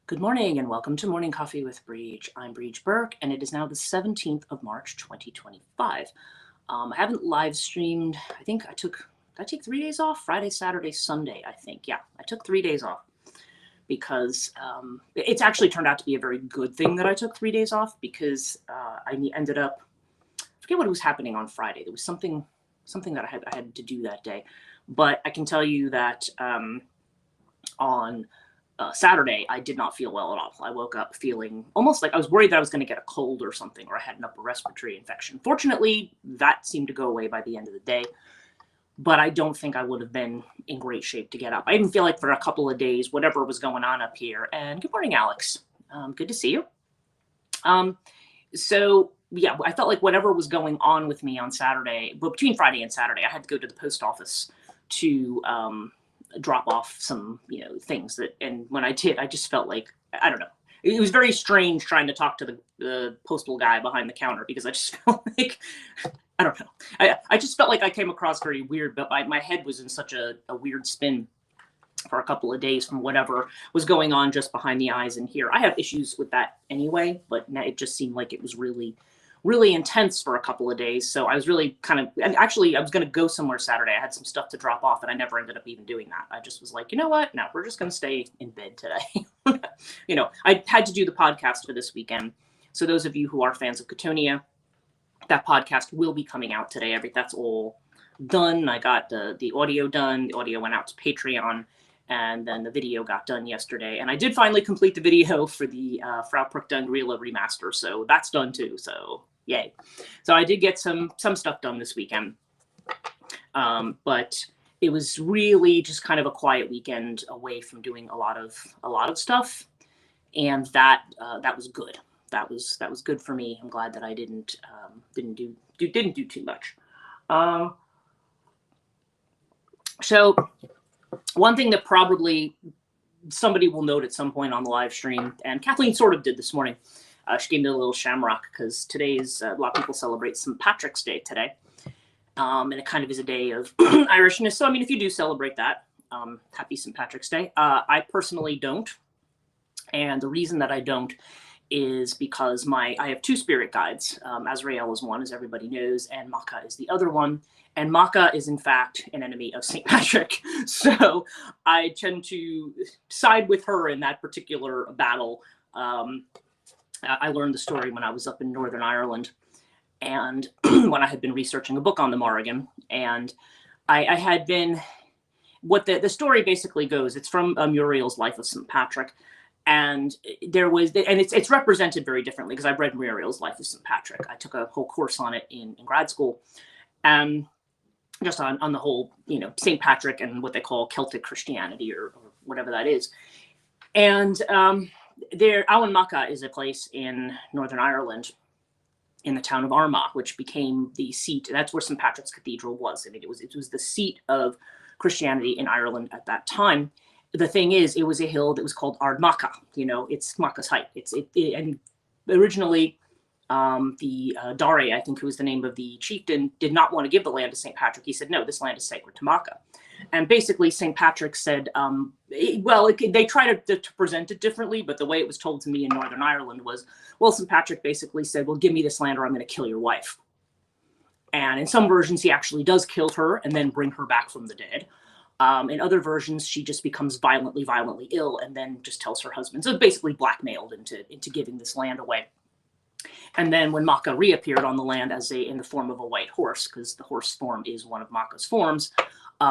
Good morning and welcome to Morning Coffee with Brigid. I'm Brigid Burke and it is now the 17th of March 2025. I haven't live streamed. Did I take 3 days off? Friday, Saturday, Sunday, I think. Yeah, I took 3 days off because it's actually turned out to be a very good thing that I took 3 days off because I ended up, I forget what was happening on Friday. There was something that I had to do that day. But I can tell you that on Saturday, I did not feel well at all. I woke up feeling almost like I was worried that I was going to get a cold or something, or I had an upper respiratory infection. Fortunately, that seemed to go away by the end of the day, but I don't think I would have been in great shape to get up. I didn't feel like for a couple of days, whatever was going on up here. And good morning, Alex. Good to see you. So yeah, I felt like whatever was going on with me on Saturday, but between Friday and Saturday, I had to go to the post office to drop off some, things and when I did, I just felt like, I don't know. It was very strange trying to talk to the postal guy behind the counter because I just felt like, I don't know. I just felt like I came across very weird, but my head was in such a weird spin for a couple of days from whatever was going on just behind the eyes and here. I have issues with that anyway, but it just seemed like it was really, really intense for a couple of days. So I was really and actually I was going to go somewhere Saturday. I had some stuff to drop off and I never ended up even doing that. I just was like, you know what? No, we're just going to stay in bed today. I had to do the podcast for this weekend. So those of you who are fans of Catonia, that podcast will be coming out today. That's all done. I got the audio done. The audio went out to Patreon. And then the video got done yesterday. And I did finally complete the video for the Frau Prukdungriela remaster. So that's done too. So yay. So I did get some stuff done this weekend. But it was really just kind of a quiet weekend away from doing a lot of stuff. And that was good. That was good for me. I'm glad that I didn't do too much. So one thing that probably somebody will note at some point on the live stream, and Kathleen sort of did this morning, she gave me a little shamrock because today is a lot of people celebrate St. Patrick's Day today. And it kind of is a day of Irishness. So, I mean, if you do celebrate that, happy St. Patrick's Day. I personally don't. And the reason that I don't is because I have two spirit guides. Azrael is one, as everybody knows, and Maka is the other one. And Maka is, in fact, an enemy of St. Patrick. So I tend to side with her in that particular battle. I learned the story when I was up in Northern Ireland and when I had been researching a book on the Morrigan. And I had been, what the story basically goes, it's from Muriel's Life of St. Patrick. And it's represented very differently because I've read Muriel's Life of St. Patrick. I took a whole course on it in grad school. Just on the whole, St. Patrick and what they call Celtic Christianity or whatever that is. And Awan Maka is a place in Northern Ireland in the town of Armagh, which became the seat. That's where St. Patrick's Cathedral was. I mean, it was the seat of Christianity in Ireland at that time. The thing is, it was a hill that was callard Macha. It's Macha's height. And originally, the Dare, I think, who was the name of the chieftain, did not want to give the land to St. Patrick. He said, no, this land is sacred to Macha. And basically, St. Patrick said, they tried to present it differently, but the way it was told to me in Northern Ireland was, well, St. Patrick basically said, well, give me this land or I'm going to kill your wife. And in some versions, he actually does kill her and then bring her back from the dead. In other versions, she just becomes violently ill and then just tells her husband. So basically blackmailed into giving this land away. And then when Macha reappeared on the land in the form of a white horse, because the horse form is one of Macha's forms,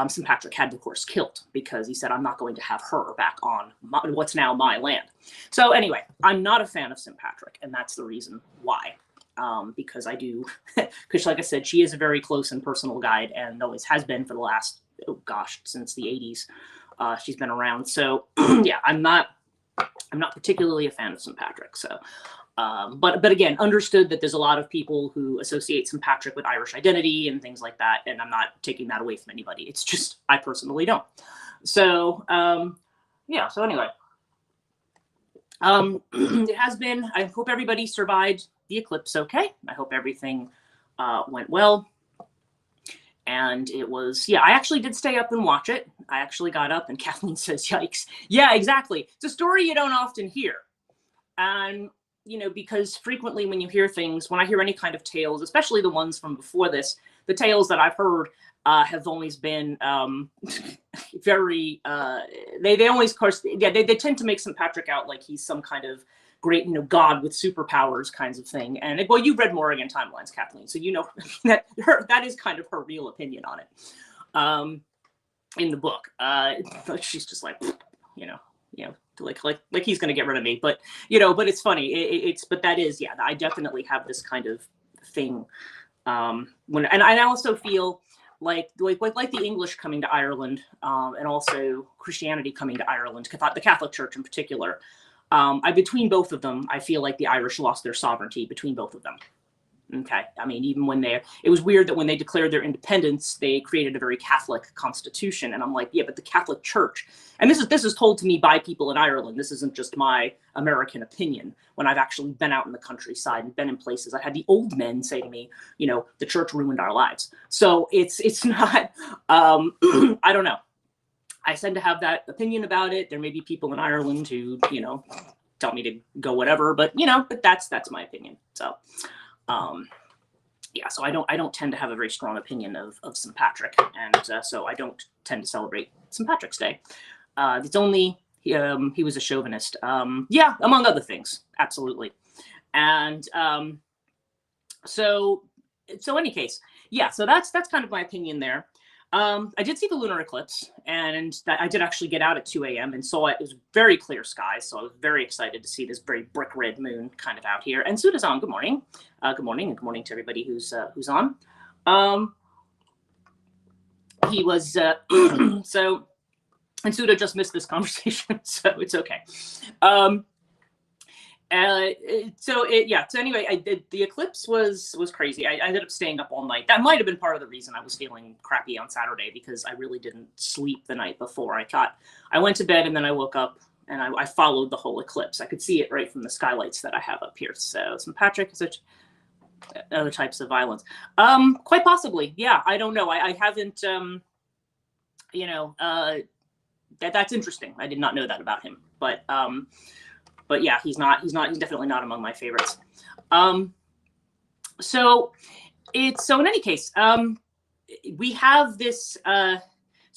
St. Patrick had the horse killed because he said, I'm not going to have her back on what's now my land. So anyway, I'm not a fan of St. Patrick, and that's the reason why. Because I do, because like I said, she is a very close and personal guide and always has been for the last, since the 80s. She's been around. So yeah, I'm not particularly a fan of St. Patrick. So, but again, understood that there's a lot of people who associate St. Patrick with Irish identity and things like that. And I'm not taking that away from anybody. It's just, I personally don't. So, yeah. So anyway, it has been, I hope everybody survived the eclipse okay. I hope everything went well. And it was, yeah, I actually did stay up and watch it. I actually got up, and Kathleen says, yikes. Yeah, exactly. It's a story you don't often hear. And, you know, because frequently when you hear things, when I hear any kind of tales, especially the ones from before this, the tales that I've heard have always been very, they always, of course, yeah, they tend to make St. Patrick out like he's some kind of great, you know, god with superpowers kinds of thing. And well, you've read Morrigan Timelines, Kathleen, so you know that that is kind of her real opinion on it in the book. She's just like, you know, like he's going to get rid of me. But, you know, but it's funny. But that is, yeah, I definitely have this kind of thing. And I also feel like the English coming to Ireland, and also Christianity coming to Ireland, the Catholic Church in particular. Between both of them, I feel like the Irish lost their sovereignty between both of them. Okay. I mean, even when it was weird that when they declared their independence, they created a very Catholic constitution. And I'm like, yeah, but the Catholic Church, and this is told to me by people in Ireland. This isn't just my American opinion. When I've actually been out in the countryside and been in places, I had the old men say to me, you know, the church ruined our lives. So it's not, I don't know. I tend to have that opinion about it. There may be people in Ireland who, you know, tell me to go whatever, but, you know, but that's my opinion. So, yeah, so I don't tend to have a very strong opinion of St. Patrick, and so I don't tend to celebrate St. Patrick's Day. It's only he was a chauvinist, yeah, among other things, absolutely. And so any case, yeah, so that's kind of my opinion there. I did see the lunar eclipse, and I did actually get out at 2 a.m. and saw it. It was very clear skies, so I was very excited to see this very brick red moon kind of out here. And Suda's on. Good morning. Good morning, and good morning to everybody who's on. He was so, and Suda just missed this conversation, so it's okay. So anyway, the eclipse was crazy. I ended up staying up all night. That might have been part of the reason I was feeling crappy on Saturday, because I really didn't sleep the night before. I went to bed, and then I woke up, and I followed the whole eclipse. I could see it right from the skylights that I have up here. So St. Patrick is such other types of violence. Quite possibly. Yeah. I don't know. I haven't, you know, that's interesting. I did not know that about him, but yeah, he's definitely not among my favorites. So in any case, we have this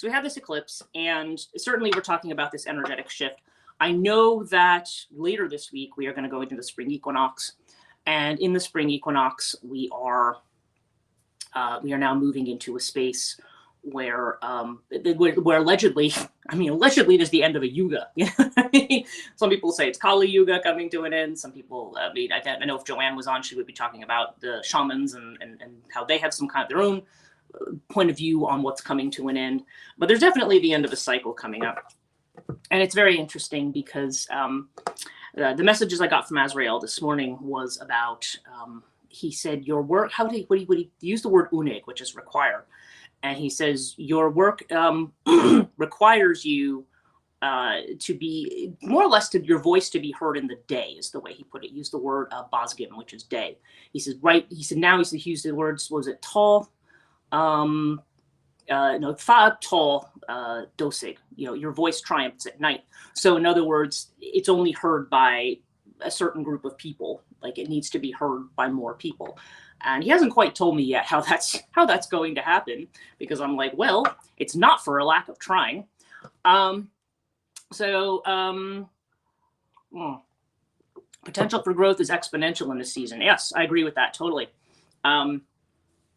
eclipse, and certainly we're talking about this energetic shift. I know that later this week we are going to go into the spring equinox, and in the spring equinox we are now moving into a space where allegedly, there's the end of a yuga. Some people say it's Kali Yuga coming to an end. Some people, I know if Joanne was on, she would be talking about the shamans and how they have some kind of their own point of view on what's coming to an end. But there's definitely the end of a cycle coming up. And it's very interesting because the messages I got from Azrael this morning was about, he said, your work, what he used the word unig, which is require. And he says, your work requires you to be, more or less, to your voice to be heard in the day, is the way he put it. He used the word bosgim, which is day. He says, he used the words, was it tall? Fa tall dosig. You know, your voice triumphs at night. So in other words, it's only heard by a certain group of people. Like, it needs to be heard by more people. And he hasn't quite told me yet how that's going to happen, because I'm like, well, it's not for a lack of trying. Potential for growth is exponential in this season. Yes, I agree with that totally.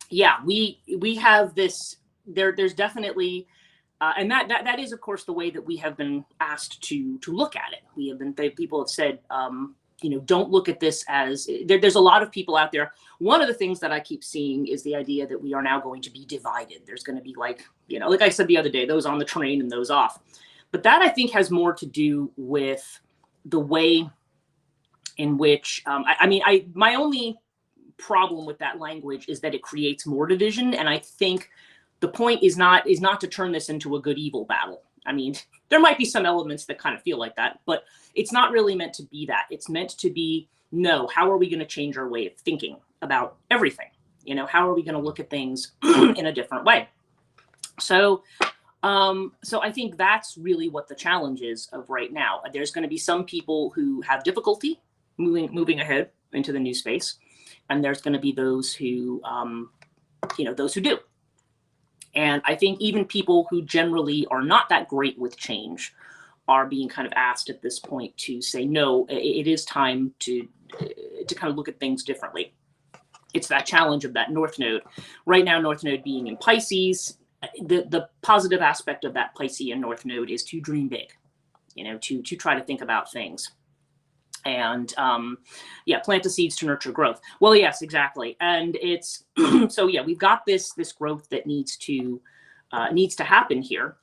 Yeah, we have this. There's definitely, and that is of course the way that we have been asked to look at it. People have said, don't look at this as, there's a lot of people out there. One of the things that I keep seeing is the idea that we are now going to be divided. There's going to be like I said the other day, those on the train and those off. But that, I think, has more to do with the way in which, my only problem with that language is that it creates more division. And I think the point is not to turn this into a good evil battle. I mean, there might be some elements that kind of feel like that, but it's not really meant to be that. It's meant to be, no, how are we going to change our way of thinking about everything? How are we going to look at things in a different way? So I think that's really what the challenge is of right now. There's going to be some people who have difficulty moving ahead into the new space, and there's going to be those who do. And I think even people who generally are not that great with change are being kind of asked at this point to say, no, it is time to kind of look at things differently. It's that challenge of that North Node. Right now, North Node being in Pisces, the positive aspect of that Piscean North Node is to dream big, to try to think about things. And plant the seeds to nurture growth. Well, yes, exactly. And it's so we've got this growth that needs to happen here,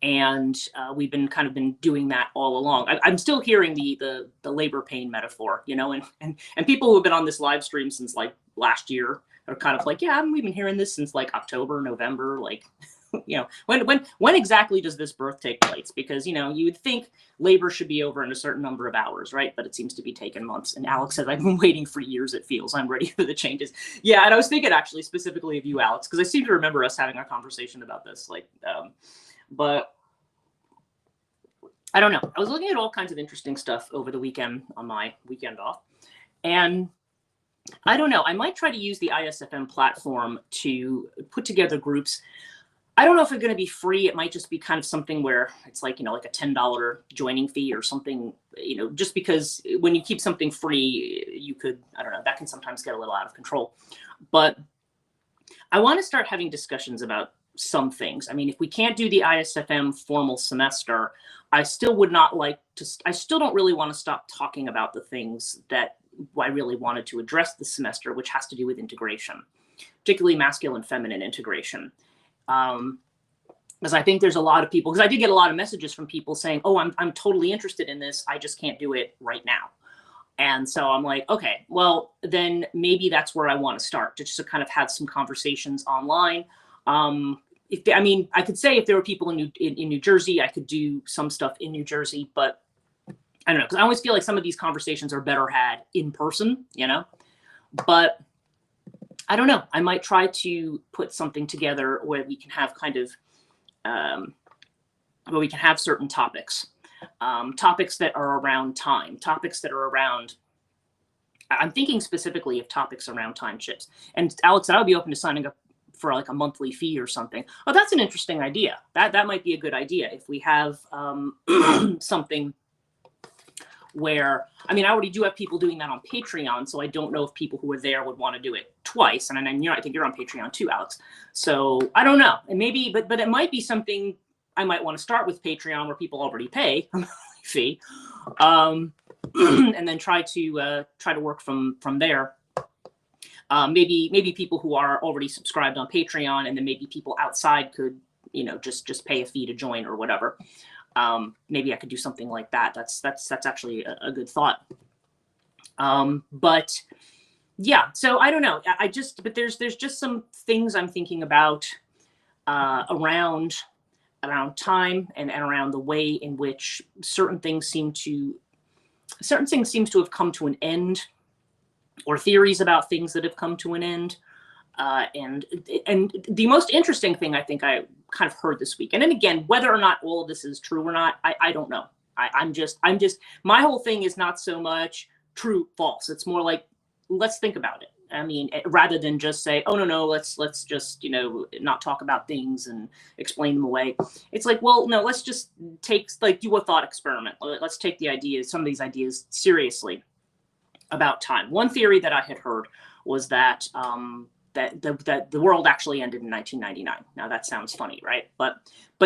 and we've been doing that all along. I'm still hearing the labor pain metaphor, and people who have been on this live stream since like last year are kind of like, yeah, we've been hearing this since like October, November, like. When exactly does this birth take place? Because, you would think labor should be over in a certain number of hours, right? But it seems to be taking months. And Alex says, I've been waiting for years, it feels. I'm ready for the changes. Yeah, and I was thinking actually specifically of you, Alex, because I seem to remember us having a conversation about this. But I don't know. I was looking at all kinds of interesting stuff over the weekend on my weekend off. And I don't know. I might try to use the ISFM platform to put together groups. I don't know if it's going to be free. It might just be kind of something where it's like, like a $10 joining fee or something, just because when you keep something free, you could, I don't know, that can sometimes get a little out of control. But I want to start having discussions about some things. I mean, if we can't do the ISFM formal semester, I still don't really want to stop talking about the things that I really wanted to address this semester, which has to do with integration, particularly masculine feminine integration. Because I think there's a lot of people, because I did get a lot of messages from people saying, oh, I'm totally interested in this. I just can't do it right now. And so I'm like, okay, well, then maybe that's where I want to start, just to kind of have some conversations online. I could say if there were people in New Jersey, I could do some stuff in New Jersey, but I don't know, because I always feel like some of these conversations are better had in person, but I don't know. I might try to put something together where we can have where we can have certain topics, topics that are around time, topics that are around. I'm thinking specifically of topics around time chips. And Alex, I would be open to signing up for like a monthly fee or something. Oh, that's an interesting idea. That might be a good idea if we have something. Where, I already do have people doing that on Patreon, so I don't know if people who are there would want to do it twice. And I think you're on Patreon too, Alex. So I don't know. And maybe, but it might be something I might want to start with Patreon where people already pay a fee, and then try to work from there. Maybe people who are already subscribed on Patreon, and then maybe people outside could, just pay a fee to join or whatever. Maybe I could do something like that. That's actually a good thought. But yeah, so I don't know. But there's just some things I'm thinking about around time and around the way in which certain things seem to have come to an end, or theories about things that have come to an end. And the most interesting thing I think I kind of heard this weekend, and again, whether or not all of this is true or not, I don't know. I'm just, my whole thing is not so much true, false. It's more like, let's think about it. Rather than just say, oh, no, let's just, not talk about things and explain them away. It's like, well, no, let's just do a thought experiment. Let's take some of these ideas seriously about time. One theory that I had heard was that, that the world actually ended in 1999. Now that sounds funny, right? But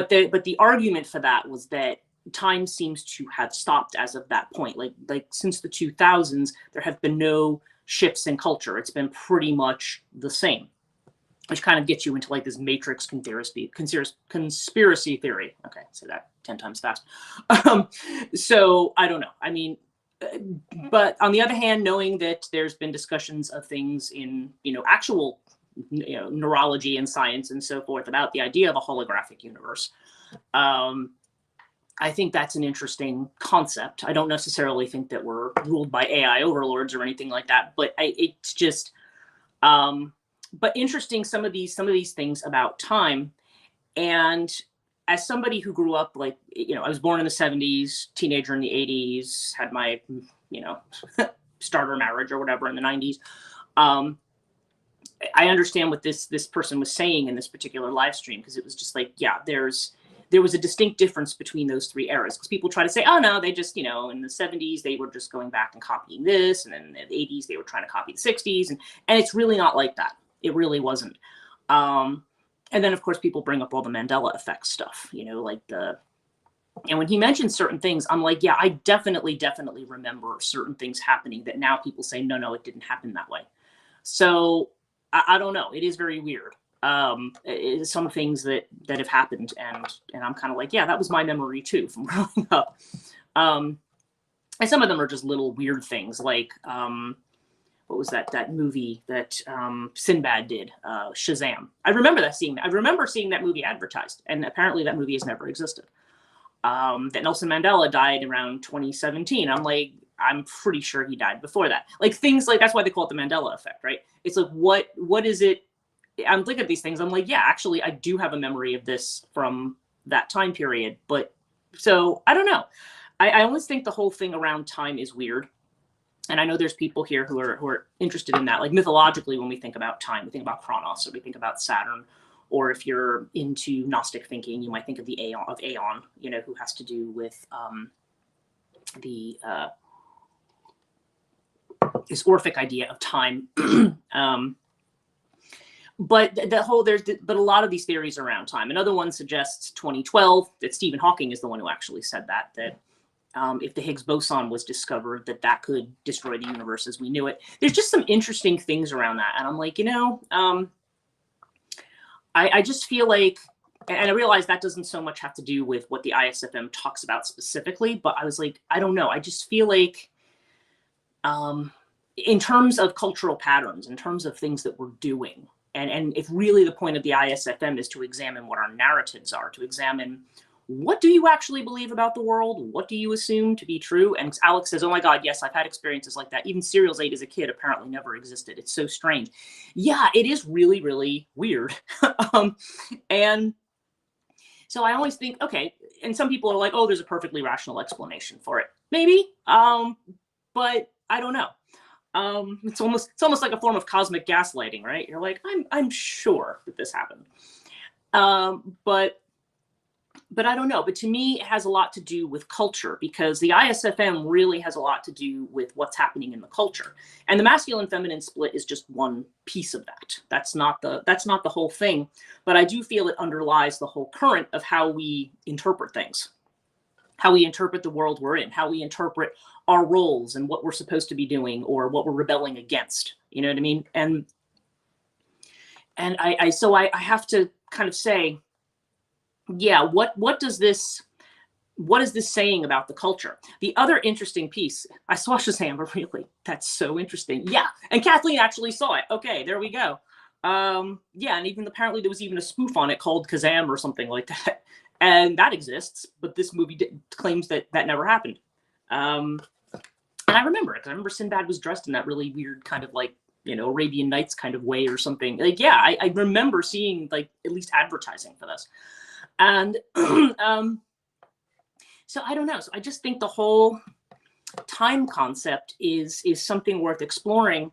the argument for that was that time seems to have stopped as of that point. Like since the 2000s, there have been no shifts in culture. It's been pretty much the same, which kind of gets you into like this matrix conspiracy theory. Okay, say that 10 times fast. So I don't know. But on the other hand, knowing that there's been discussions of things in, actual, neurology and science and so forth about the idea of a holographic universe, I think that's an interesting concept. I don't necessarily think that we're ruled by AI overlords or anything like that, but it's just, But interesting, some of these things about time. And as somebody who grew up, like, I was born in the 70s, teenager in the 80s, had my, starter marriage or whatever in the 90s. I understand what this person was saying in this particular live stream, because it was just like, yeah, there was a distinct difference between those three eras, because people try to say, oh no, they just, in the 70s they were just going back and copying this, and then in the 80s they were trying to copy the 60s, and it's really not like that. It really wasn't. And then of course people bring up all the Mandela effect stuff, and when he mentions certain things, I'm like, yeah, I definitely remember certain things happening that now people say, no, it didn't happen that way. So I don't know. It is very weird. Some things that have happened, and I'm kind of like, yeah, that was my memory too from growing up. And some of them are just little weird things, like what was that movie that Sinbad did, Shazam? I remember seeing that movie advertised, and apparently that movie has never existed. That Nelson Mandela died around 2017. I'm like, I'm pretty sure he died before that. Like, things like, that's why they call it the Mandela effect, right? It's like, what is it? I'm looking at these things, I'm like, yeah, actually I do have a memory of this from that time period. But so I don't know. I always think the whole thing around time is weird. And I know there's people here who are interested in that. Like, mythologically, when we think about time, we think about Kronos, or we think about Saturn. Or if you're into Gnostic thinking, you might think of the Aeon, who has to do with this Orphic idea of time. But but a lot of these theories around time. Another one suggests 2012, that Stephen Hawking is the one who actually said that if the Higgs boson was discovered, that could destroy the universe as we knew it. There's just some interesting things around that. And I'm like, I just feel like, and I realize that doesn't so much have to do with what the ISFM talks about specifically, but I was like, I don't know. I just feel like in terms of cultural patterns, in terms of things that we're doing, and if really the point of the ISFM is to examine what our narratives are, to examine what do you actually believe about the world? What do you assume to be true? And Alex says, oh my God, yes, I've had experiences like that. Even Serial's 8 as a kid apparently never existed. It's so strange. Yeah, it is really, really weird. And so I always think, okay, and some people are like, oh, there's a perfectly rational explanation for it. Maybe, but I don't know. It's almost like a form of cosmic gaslighting, right? You're like, I'm sure that this happened. But I don't know. But to me, it has a lot to do with culture, because the ISFM really has a lot to do with what's happening in the culture. And the masculine feminine split is just one piece of that. That's not the whole thing. But I do feel it underlies the whole current of how we interpret things, how we interpret the world we're in, how we interpret our roles and what we're supposed to be doing or what we're rebelling against. You know what I mean? And I have to kind of say, yeah, what is this saying about the culture? The other interesting piece, I saw Shazam, but really, that's so interesting. Yeah, and Kathleen actually saw it. Okay, there we go. Yeah, and even apparently there was even a spoof on it called Kazam or something like that, and that exists. But this movie claims that never happened. And I remember it, because I remember Sinbad was dressed in that really weird kind of like, Arabian Nights kind of way or something. Like, yeah, I remember seeing like at least advertising for this. And so I don't know. So I just think the whole time concept is something worth exploring.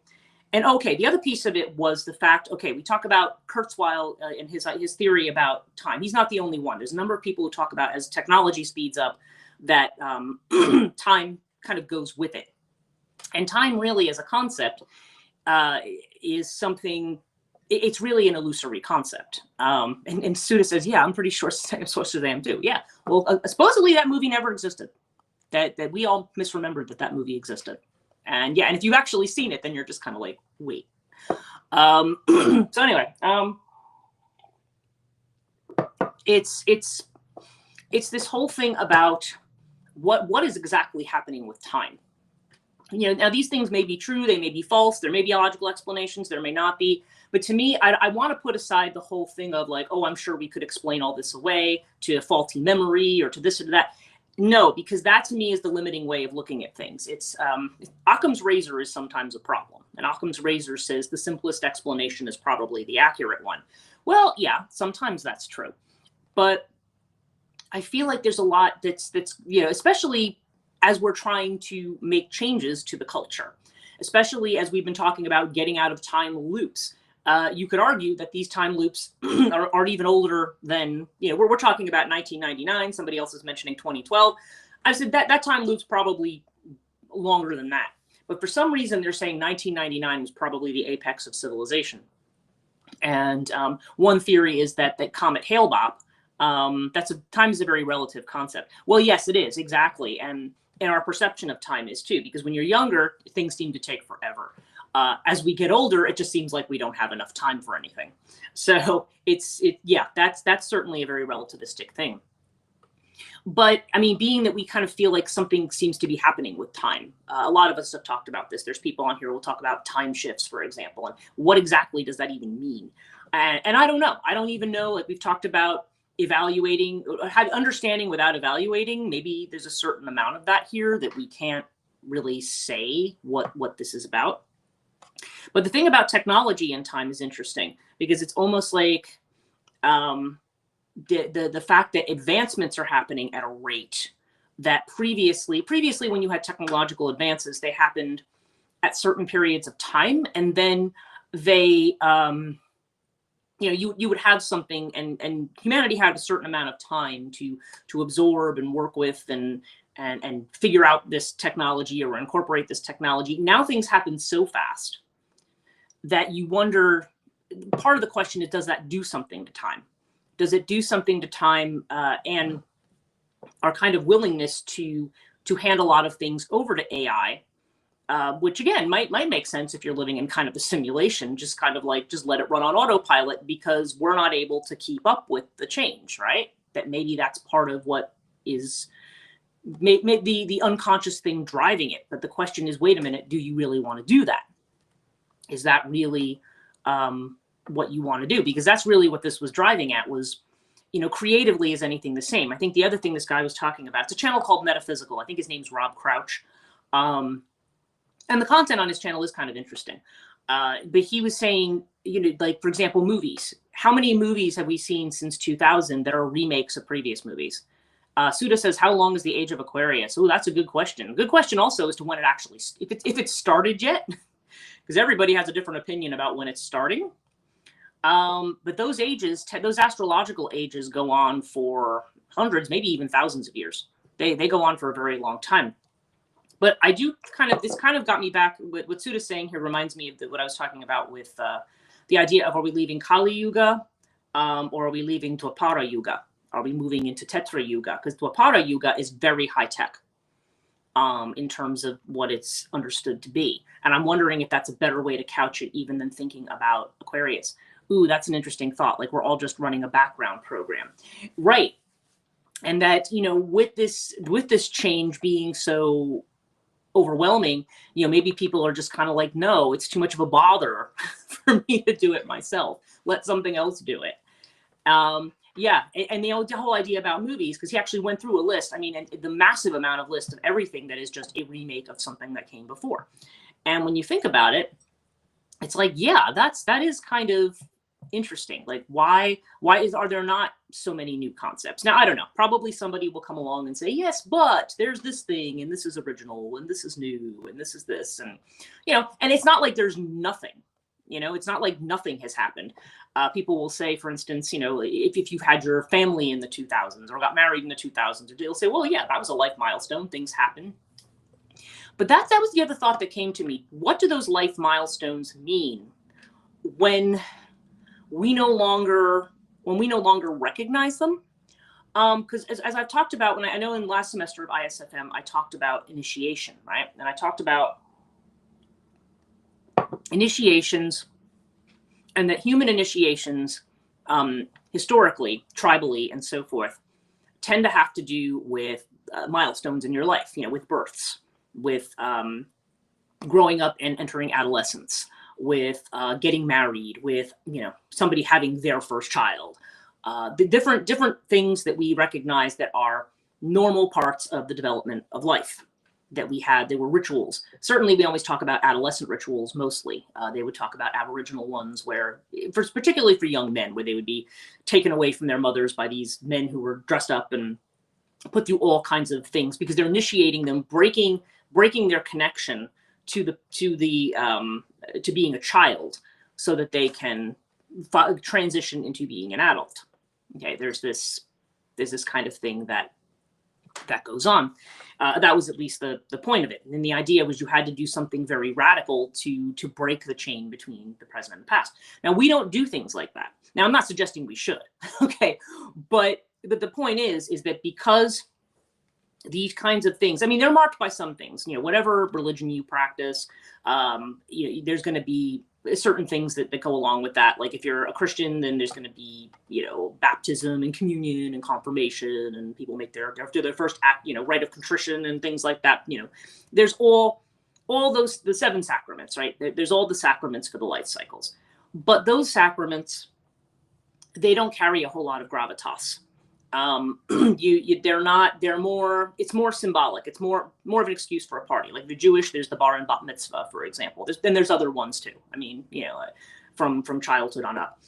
And okay, the other piece of it was the fact, okay, we talk about Kurzweil and his theory about time. He's not the only one. There's a number of people who talk about, as technology speeds up, that time kind of goes with it. And time really as a concept is something, it's really an illusory concept. And Suda says, yeah, I'm pretty sure Shazam too. Yeah, well, supposedly that movie never existed. That we all misremembered that movie existed. And yeah, and if you've actually seen it, then you're just kind of like, wait. So anyway, it's this whole thing about what is exactly happening with time. Now these things may be true, they may be false, there may be logical explanations, there may not be. But to me, I want to put aside the whole thing of like, oh, I'm sure we could explain all this away to faulty memory or to this or to that. No, because that to me is the limiting way of looking at things. It's Occam's razor is sometimes a problem. And Occam's razor says the simplest explanation is probably the accurate one. Well, yeah, sometimes that's true. But I feel like there's a lot that's especially as we're trying to make changes to the culture, especially as we've been talking about getting out of time loops. You could argue that these time loops aren't even older than, we're talking about 1999. Somebody else is mentioning 2012. I said that time loop's probably longer than that. But for some reason, they're saying 1999 was probably the apex of civilization. And one theory is that comet Hale-Bopp, time is a very relative concept. Well, yes, it is, exactly. And our perception of time is too, because when you're younger, things seem to take forever. As we get older, it just seems like we don't have enough time for anything. So that's certainly a very relativistic thing. But I mean, being that we kind of feel like something seems to be happening with time, a lot of us have talked about this. There's people on here who will talk about time shifts, for example, and what exactly does that even mean? And I don't know. I don't even know. Like we've talked about evaluating, understanding without evaluating. Maybe there's a certain amount of that here that we can't really say what this is about. But the thing about technology and time is interesting because it's almost like the fact that advancements are happening at a rate that previously when you had technological advances, they happened at certain periods of time, and then they you would have something, and humanity had a certain amount of time to absorb and work with and figure out this technology or incorporate this technology. Now things happen so fast that you wonder, part of the question is, does that do something to time? Does it do something to time and our kind of willingness to hand a lot of things over to AI, which again might make sense if you're living in kind of a simulation, just kind of like just let it run on autopilot because we're not able to keep up with the change, right? That maybe that's part of what is the unconscious thing driving it. But the question is, wait a minute, do you really want to do that? Is that really what you want to do? Because that's really what this was driving at was, creatively, is anything the same? I think the other thing this guy was talking about, it's a channel called Metaphysical. I think his name's Rob Crouch. And the content on his channel is kind of interesting. But he was saying, like, for example, movies. How many movies have we seen since 2000 that are remakes of previous movies? Suda says, how long is the age of Aquarius? Oh, that's a good question. Good question also as to when it actually, if it started yet. Because everybody has a different opinion about when it's starting. But those ages, those astrological ages go on for hundreds, maybe even thousands of years. They go on for a very long time. But I do this kind of got me back, what Suda's saying here reminds me of what I was talking about with the idea of, are we leaving Kali Yuga or are we leaving Dwapara Yuga? Are we moving into Tetra Yuga? Because Dwapara Yuga is very high tech. In terms of what it's understood to be. And I'm wondering if that's a better way to couch it even than thinking about Aquarius. Ooh, that's an interesting thought. Like we're all just running a background program. Right. And that, with this change being so overwhelming, maybe people are just kind of like, no, it's too much of a bother for me to do it myself. Let something else do it. Yeah, and the whole idea about movies, because he actually went through a list. I mean, and the massive amount of list of everything that is just a remake of something that came before. And when you think about it, it's like, yeah, that is kind of interesting. Like, why are there not so many new concepts? Now, I don't know. Probably somebody will come along and say, yes, but there's this thing, and this is original, and this is new, and this is this, and and it's not like there's nothing. It's not like nothing has happened. People will say, for instance, if you've had your family in the 2000s or got married in the 2000s, they'll say, well, yeah, that was a life milestone. Things happen. But that was the other thought that came to me. What do those life milestones mean when we no longer recognize them? Because as I've talked about, I know in last semester of ISFM, I talked about initiation, right? And I talked about initiations, and that human initiations, historically, tribally, and so forth, tend to have to do with milestones in your life, with births, with growing up and entering adolescence, with getting married, with somebody having their first child, the different things that we recognize that are normal parts of the development of life that we had. They were rituals. Certainly, we always talk about adolescent rituals mostly. They would talk about Aboriginal ones where, particularly for young men, where they would be taken away from their mothers by these men who were dressed up and put through all kinds of things because they're initiating them, breaking their connection to being a child so that they can transition into being an adult. Okay, there's this kind of thing that goes on. That was at least the point of it. And the idea was you had to do something very radical to break the chain between the present and the past. Now, we don't do things like that. Now, I'm not suggesting we should, okay? But the point is that because these kinds of things, I mean, they're marked by some things, whatever religion you practice, there's going to be certain things that go along with that. Like if you're a Christian, then there's going to be, baptism and communion and confirmation, and people make their first act, rite of contrition and things like that. There's all those, the 7 sacraments, right? There's all the sacraments for the life cycles, but those sacraments, they don't carry a whole lot of gravitas. It's more symbolic. It's more of an excuse for a party. Like the Jewish, there's the bar and bat mitzvah, for example. There's other ones too. I mean, from childhood on up.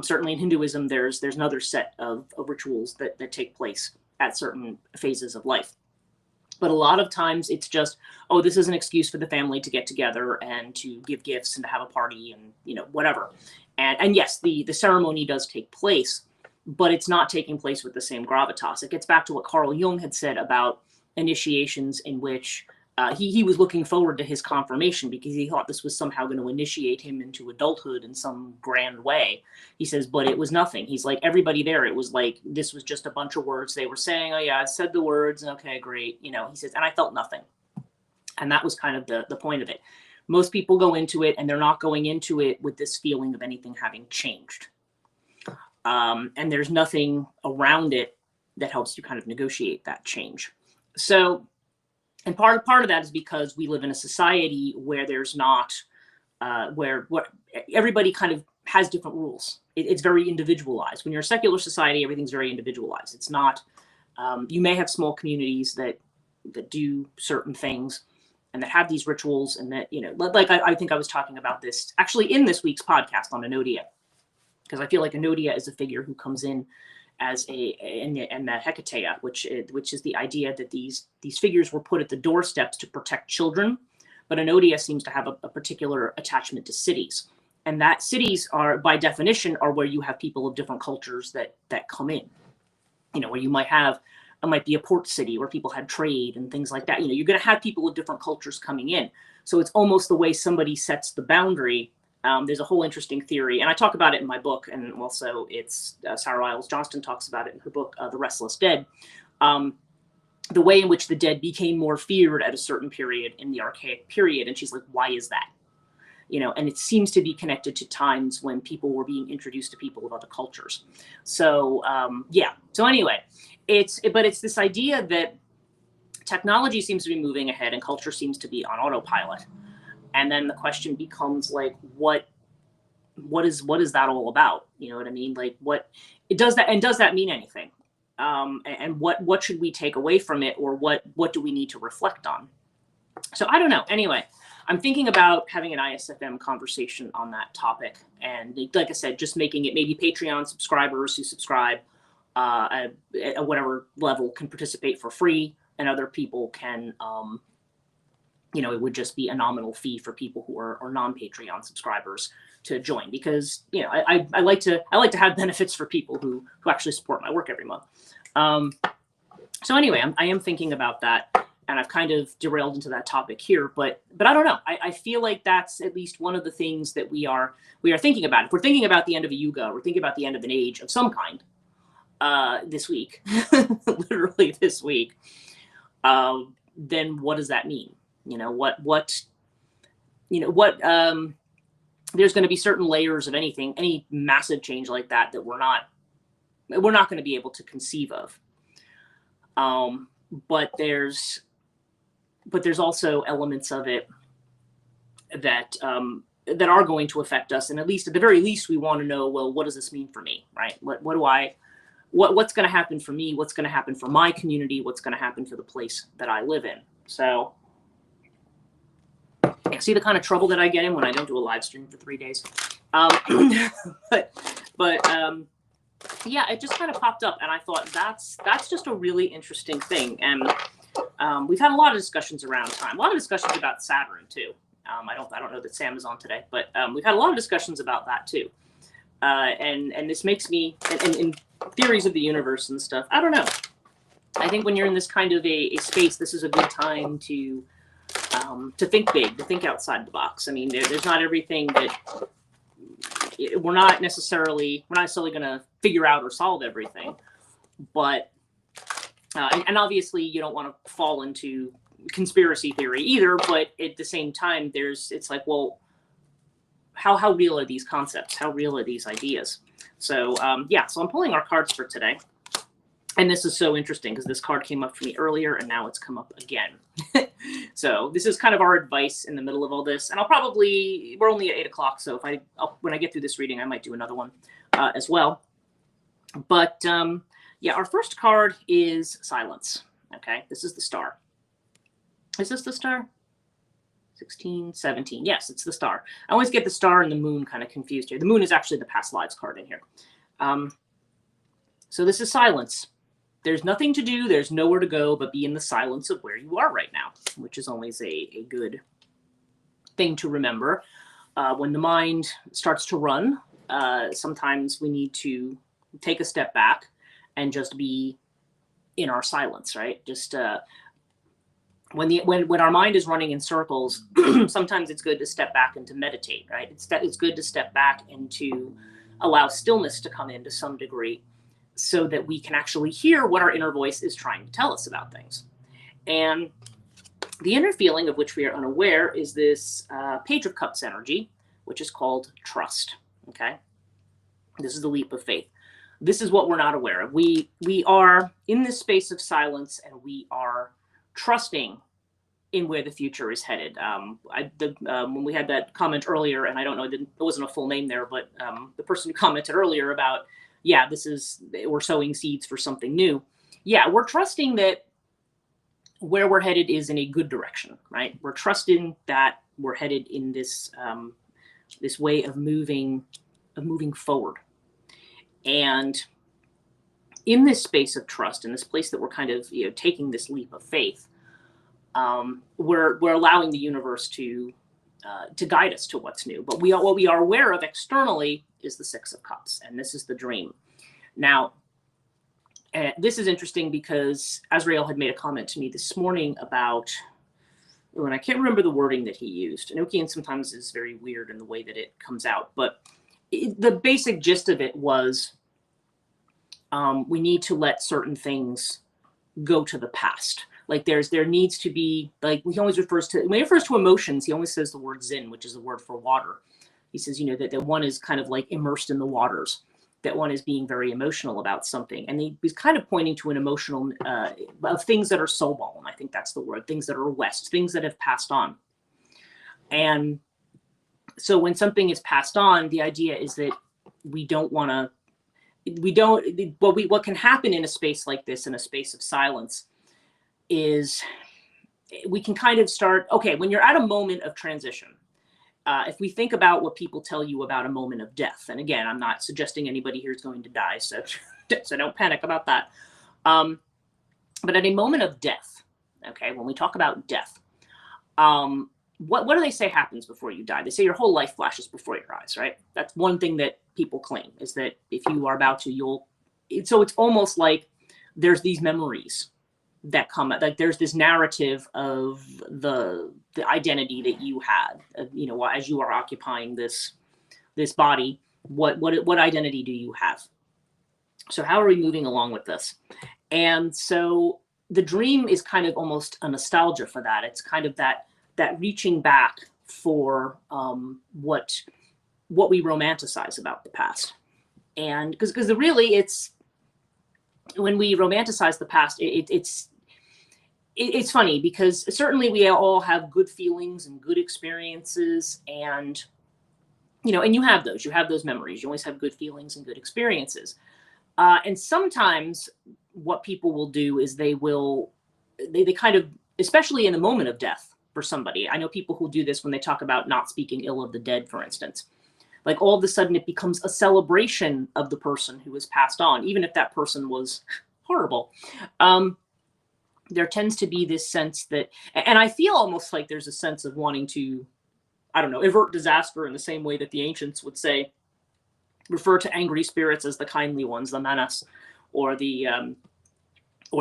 Certainly in Hinduism, there's another set of rituals that take place at certain phases of life. But a lot of times it's just, oh, this is an excuse for the family to get together and to give gifts and to have a party and, whatever. And yes, the ceremony does take place, but it's not taking place with the same gravitas. It gets back to what Carl Jung had said about initiations in which he was looking forward to his confirmation because he thought this was somehow going to initiate him into adulthood in some grand way. He says, but it was nothing. He's like, everybody there, it was like, this was just a bunch of words they were saying. Oh yeah, I said the words. Okay, great. He says, and I felt nothing. And that was kind of the point of it. Most people go into it and they're not going into it with this feeling of anything having changed. And there's nothing around it that helps you kind of negotiate that change. So, and part of that is because we live in a society where there's not, where everybody kind of has different rules. It's very individualized. When you're a secular society, everything's very individualized. It's not, you may have small communities that do certain things and that have these rituals and that, like I think I was talking about this actually in this week's podcast on Enodia. Because I feel like Enodia is a figure who comes in as and the Hecatea, which is the idea that these figures were put at the doorsteps to protect children, but Enodia seems to have a particular attachment to cities, and that cities are by definition are where you have people of different cultures that come in, where you might be a port city where people had trade and things like that. You're going to have people of different cultures coming in, so it's almost the way somebody sets the boundary. There's a whole interesting theory, and I talk about it in my book, and also it's Sarah Iles Johnston talks about it in her book, The Restless Dead. The way in which the dead became more feared at a certain period in the Archaic period, and she's like, why is that? And it seems to be connected to times when people were being introduced to people of other cultures. So yeah. So anyway, it's this idea that technology seems to be moving ahead and culture seems to be on autopilot. And then the question becomes like, what is that all about? You know what I mean? Like does that mean anything? And what should we take away from it, or what do we need to reflect on? So I don't know. Anyway, I'm thinking about having an ISFM conversation on that topic. And like I said, just making it maybe Patreon subscribers who subscribe at whatever level can participate for free, and other people can it would just be a nominal fee for people who are non-Patreon subscribers to join, because I like to have benefits for people who actually support my work every month. So anyway, I am thinking about that, and I've kind of derailed into that topic here, but I don't know. I feel like that's at least one of the things that we are thinking about. If we're thinking about the end of a yuga, we're thinking about the end of an age of some kind this week, literally this week. Then what does that mean? There's going to be certain layers of any massive change like that we're not going to be able to conceive of. But there's also elements of it that are going to affect us. And at the very least, we want to know, well, what does this mean for me? Right. What do I what's going to happen for me, what's going to happen for my community, what's going to happen for the place that I live in. So see the kind of trouble that I get in when I don't do a live stream for 3 days. Yeah, it just kind of popped up, and I thought that's just a really interesting thing. And we've had a lot of discussions around time, a lot of discussions about Saturn too. I don't know that Sam is on today, but we've had a lot of discussions about that too. And this makes me, in theories of the universe and stuff, I don't know. I think when you're in this kind of a space, this is a good time to think big, to think outside the box. I mean, there's not everything that we're not necessarily going to figure out or solve everything, but and obviously you don't want to fall into conspiracy theory either. But at the same time, it's like, well, how real are these concepts? How real are these ideas? So yeah, so I'm pulling our cards for today. And this is so interesting because this card came up for me earlier and now it's come up again. So this is kind of our advice in the middle of all this. And we're only at 8 o'clock. So when I get through this reading, I might do another one as well. But yeah, our first card is silence. Okay, this is the star. Is this the star? 16, 17. Yes, it's the star. I always get the star and the moon kind of confused here. The moon is actually the past lives card in here. So this is silence. There's nothing to do. There's nowhere to go but be in the silence of where you are right now, which is always a good thing to remember. When the mind starts to run, sometimes we need to take a step back and just be in our silence, right? Just when our mind is running in circles, sometimes it's good to step back and to meditate, right? It's good to step back and to allow stillness to come in to some degree, so that we can actually hear what our inner voice is trying to tell us about things. And the inner feeling of which we are unaware is this Page of Cups energy, which is called trust. Okay, this is the leap of faith. This is what we're not aware of. We are in this space of silence, and we are trusting in where the future is headed. When we had that comment earlier, and I don't know, it wasn't a full name there, but the person who commented earlier about, yeah, we're sowing seeds for something new. Yeah, we're trusting that where we're headed is in a good direction, right? We're trusting that we're headed in this this way of moving forward. And in this space of trust, in this place that we're kind of taking this leap of faith, we're allowing the universe to guide us to what's new. But what we are aware of externally is the Six of Cups, and this is the dream. Now, this is interesting because Azrael had made a comment to me this morning about, and I can't remember the wording that he used. Enochian sometimes is very weird in the way that it comes out, but the basic gist of it was we need to let certain things go to the past. Like there needs to be, like he always refers to, when he refers to emotions, he always says the word zin, which is the word for water. He says, that one is kind of like immersed in the waters, that one is being very emotional about something. And he's kind of pointing to an emotional, of things that are soul-balm. I think that's the word, things that are west, things that have passed on. And so when something is passed on, the idea is that what can happen in a space like this, in a space of silence, is we can kind of start, okay, when you're at a moment of transition, if we think about what people tell you about a moment of death, and again, I'm not suggesting anybody here is going to die, so don't panic about that. But at a moment of death, okay, when we talk about death, what do they say happens before you die? They say your whole life flashes before your eyes, right? That's one thing that people claim, is that if you are about to, so it's almost like there's these memories that come, like there's this narrative of the identity that you had, as you are occupying this body, what identity do you have? So how are we moving along with this? And so the dream is kind of almost a nostalgia for that. It's kind of that reaching back for what we romanticize about the past. And because really it's, when we romanticize the past, it's funny because certainly we all have good feelings and good experiences, and and you have those memories. You always have good feelings and good experiences. And sometimes what people will do is they kind of, especially in the moment of death for somebody. I know people who do this when they talk about not speaking ill of the dead, for instance. Like all of a sudden it becomes a celebration of the person who has passed on, even if that person was horrible. There tends to be this sense that, and I feel almost like there's a sense of wanting to, I don't know, avert disaster in the same way that the ancients would say, refer to angry spirits as the kindly ones, the manas, or the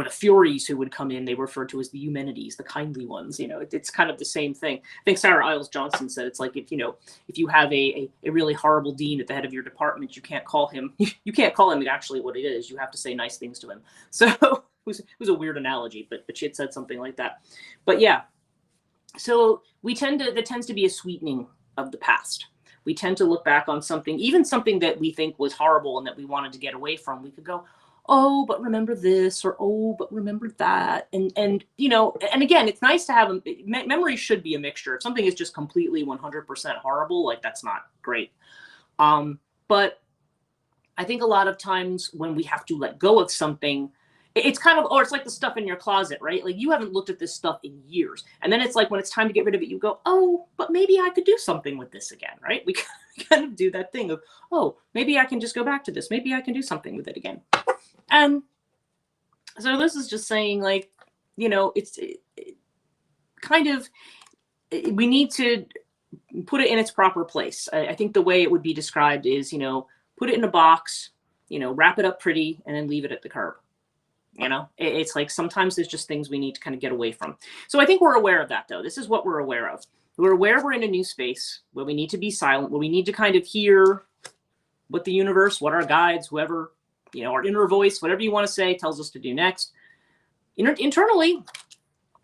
Furies who would come in, they refer to as the Eumenides, the kindly ones. You know, it's kind of the same thing. I think Sarah Iles Johnson said it's like if you have a really horrible dean at the head of your department, you can't call him actually what it is. You have to say nice things to him. So it was a weird analogy, but she had said something like that. But yeah, so there tends to be a sweetening of the past. We tend to look back on something, even something that we think was horrible and that we wanted to get away from. We could go, oh, but remember this, or oh, but remember that. And again, it's nice to have memory should be a mixture. If something is just completely 100% horrible, like that's not great. But I think a lot of times when we have to let go of something, it's kind of, or it's like the stuff in your closet, right? Like you haven't looked at this stuff in years. And then it's like when it's time to get rid of it, you go, oh, but maybe I could do something with this again, right? We kind of do that thing of, oh, maybe I can just go back to this. Maybe I can do something with it again. And so this is just saying, like, it's kind of, we need to put it in its proper place. I think the way it would be described is, put it in a box, wrap it up pretty, and then leave it at the curb. It's like sometimes there's just things we need to kind of get away from. So I think we're aware of that, though. This is what we're aware of. We're aware we're in a new space where we need to be silent, where we need to kind of hear what the universe, what our guides, whoever, our inner voice, whatever you want to say, tells us to do next. Internally,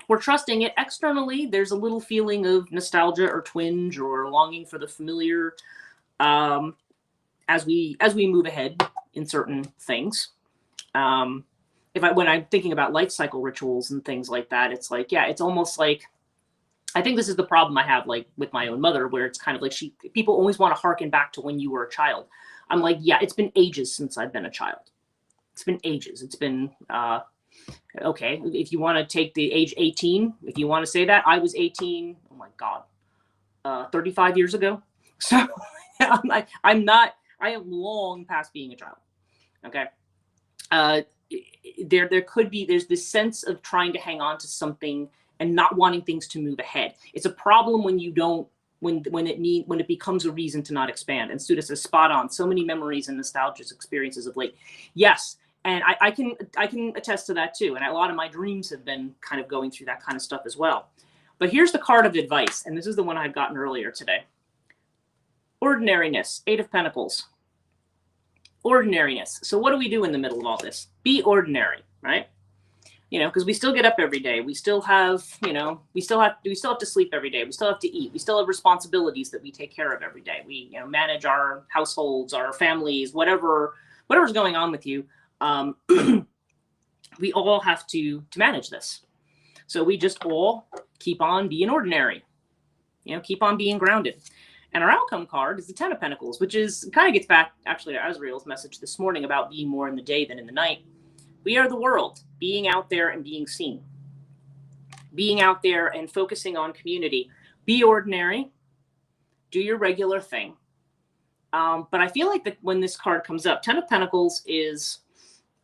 we're trusting it. Externally, there's a little feeling of nostalgia or twinge or longing for the familiar as we move ahead in certain things. When I'm thinking about life cycle rituals and things like that, it's like, yeah, it's almost like, I think this is the problem I have, like with my own mother, where it's kind of like people always want to harken back to when you were a child. I'm like, yeah, it's been ages since I've been a child. It's been ages. It's been, okay, if you want to take the age 18, if you want to say that, I was 18, oh my God, 35 years ago. So I am long past being a child. Okay. There's this sense of trying to hang on to something and not wanting things to move ahead. It's a problem when you don't, when it becomes a reason to not expand. And Sudha says, spot on. So many memories and nostalgic experiences of late. Yes. And I can attest to that too. And a lot of my dreams have been kind of going through that kind of stuff as well. But here's the card of advice. And this is the one I've gotten earlier today. Ordinariness, 8 of Pentacles. Ordinariness. So what do we do in the middle of all this? Be ordinary, right? Because we still get up every day. We still have, we still have to sleep every day. We still have to eat. We still have responsibilities that we take care of every day. We, manage our households, our families, whatever's going on with you. We all have to manage this. So we just all keep on being ordinary, keep on being grounded. And our outcome card is the 10 of Pentacles, which kind of gets back actually to Azrael's message this morning about being more in the day than in the night. We are the world, being out there and being seen, being out there and focusing on community. Be ordinary, do your regular thing. But I feel like that when this card comes up, 10 of Pentacles is,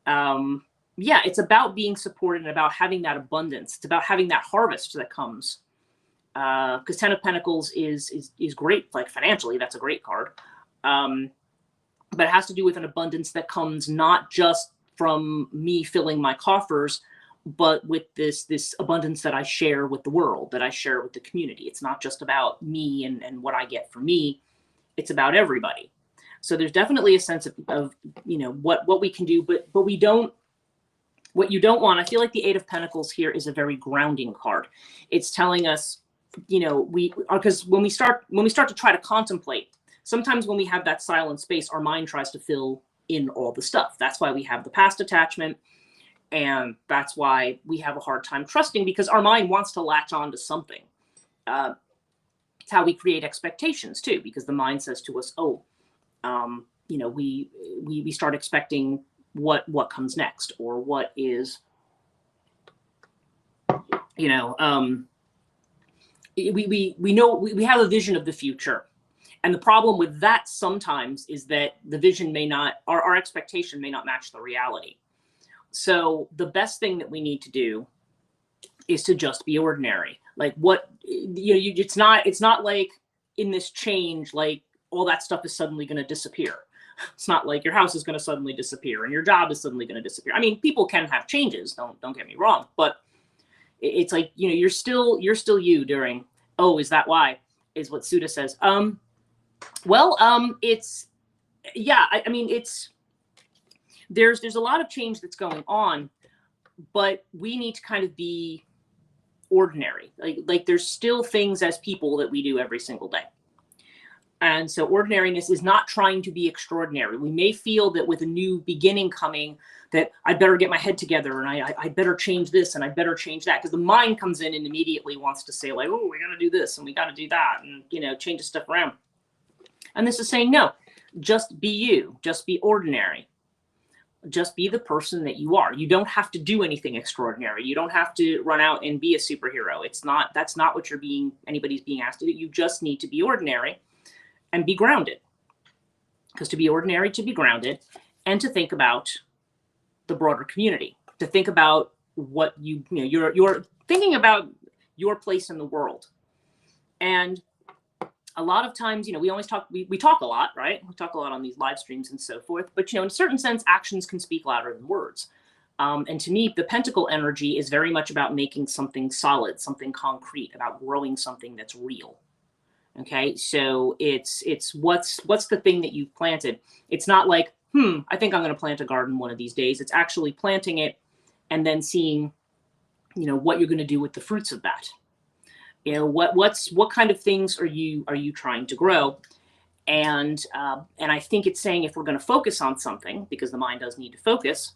it's about being supported and about having that abundance. It's about having that harvest that comes. Because 10 of Pentacles is great, like financially, that's a great card. But it has to do with an abundance that comes not just from me filling my coffers, but with this abundance that I share with the world, that I share with the community. It's not just about me and what I get from me. It's about everybody. So there's definitely a sense of what we can do, but what you don't want, I feel like the 8 of Pentacles here is a very grounding card. It's telling us, because when we start to try to contemplate, sometimes when we have that silent space, our mind tries to fill in all the stuff. That's why we have the past attachment. And that's why we have a hard time trusting, because our mind wants to latch on to something. It's how we create expectations too, because the mind says to us, we start expecting what comes next, or what is, you know, we know we have a vision of the future. And the problem with that sometimes is that the vision may not, our expectation may not match the reality. So the best thing that we need to do is to just be ordinary. Like what, you know, it's not like in this change, like all that stuff is suddenly going to disappear. It's not like your house is going to suddenly disappear and your job is suddenly going to disappear. I mean, people can have changes, don't get me wrong, but it's like, you know, you're still you during, oh, is that why, is what Suda says. It's, yeah, I mean, it's, there's a lot of change that's going on, but we need to kind of be ordinary. Like there's still things as people that we do every single day. And so ordinariness is not trying to be extraordinary. We may feel that with a new beginning coming, that I better get my head together and I better change this and I better change that, because the mind comes in and immediately wants to say like, oh, we got to do this and we got to do that, and, you know, change the stuff around. And this is saying, no, just be you, just be ordinary. Just be the person that you are. You don't have to do anything extraordinary. You don't have to run out and be a superhero. That's not what anybody's being asked to do. You just need to be ordinary and be grounded. Because to be ordinary, to be grounded, and to think about the broader community, to think about what you're thinking about your place in the world. And a lot of times, you know, we always talk, we talk a lot, right? We talk a lot on these live streams and so forth, but, you know, in a certain sense, actions can speak louder than words. And to me, the pentacle energy is very much about making something solid, something concrete, about growing something that's real. Okay. So it's what's the thing that you've planted? It's not like, I think I'm going to plant a garden one of these days. It's actually planting it and then seeing, you know, what you're going to do with the fruits of that. You know, what kind of things are you trying to grow? And I think it's saying, if we're going to focus on something, because the mind does need to focus,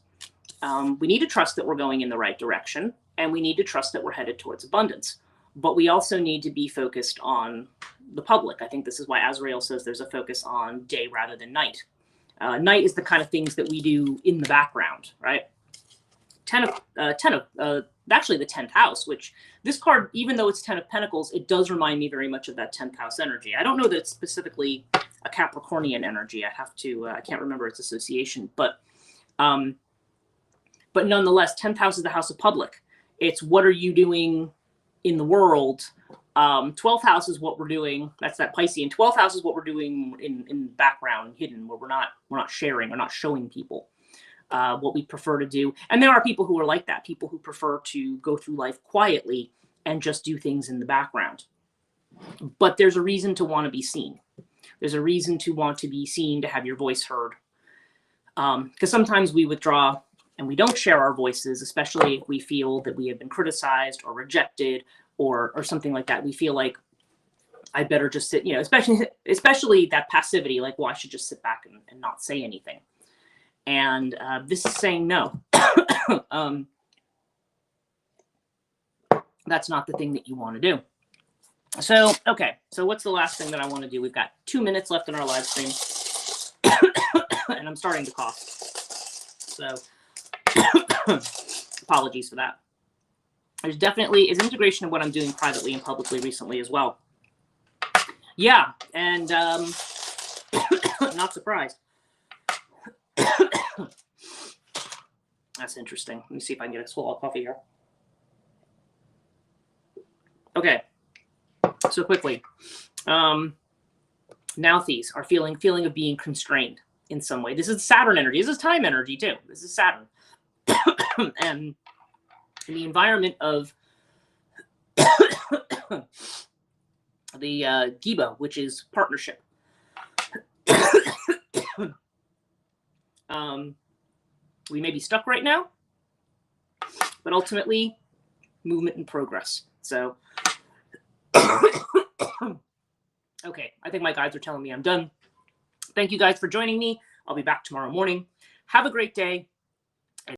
we need to trust that we're going in the right direction, and we need to trust that we're headed towards abundance. But we also need to be focused on the public. I think this is why Azrael says there's a focus on day rather than night. Night is the kind of things that we do in the background, right? Actually the 10th house, which this card, even though it's 10 of Pentacles, it does remind me very much of that 10th house energy. I don't know that it's specifically a Capricornian energy. I can't remember its association, but nonetheless, 10th house is the house of public. It's what are you doing in the world? 12th house is what we're doing. That's that Piscean. 12th house is what we're doing in the background, hidden, where we're not sharing, we're not showing people what we prefer to do. And there are people who are like that, people who prefer to go through life quietly and just do things in the background. But there's a reason to want to be seen. There's a reason to want to be seen, to have your voice heard. Because sometimes we withdraw and we don't share our voices, especially if we feel that we have been criticized or rejected or something like that. We feel like I better just sit, you know, especially that passivity, like, well, I should just sit back and not say anything. And this is saying no. That's not the thing that you want to do. So, okay. So what's the last thing that I want to do? We've got 2 minutes left in our live stream. And I'm starting to cough. So apologies for that. There's definitely is integration of what I'm doing privately and publicly recently as well. Yeah. And not surprised. That's interesting. Let me see if I can get a swallow of coffee here. Okay. So quickly, Mouthies are feeling of being constrained in some way. This is Saturn energy. This is time energy too. This is Saturn. And in the environment of the Giba, which is partnership. We may be stuck right now, but ultimately movement and progress. So, okay, I think my guides are telling me I'm done. Thank you guys for joining me. I'll be back tomorrow morning. Have a great day.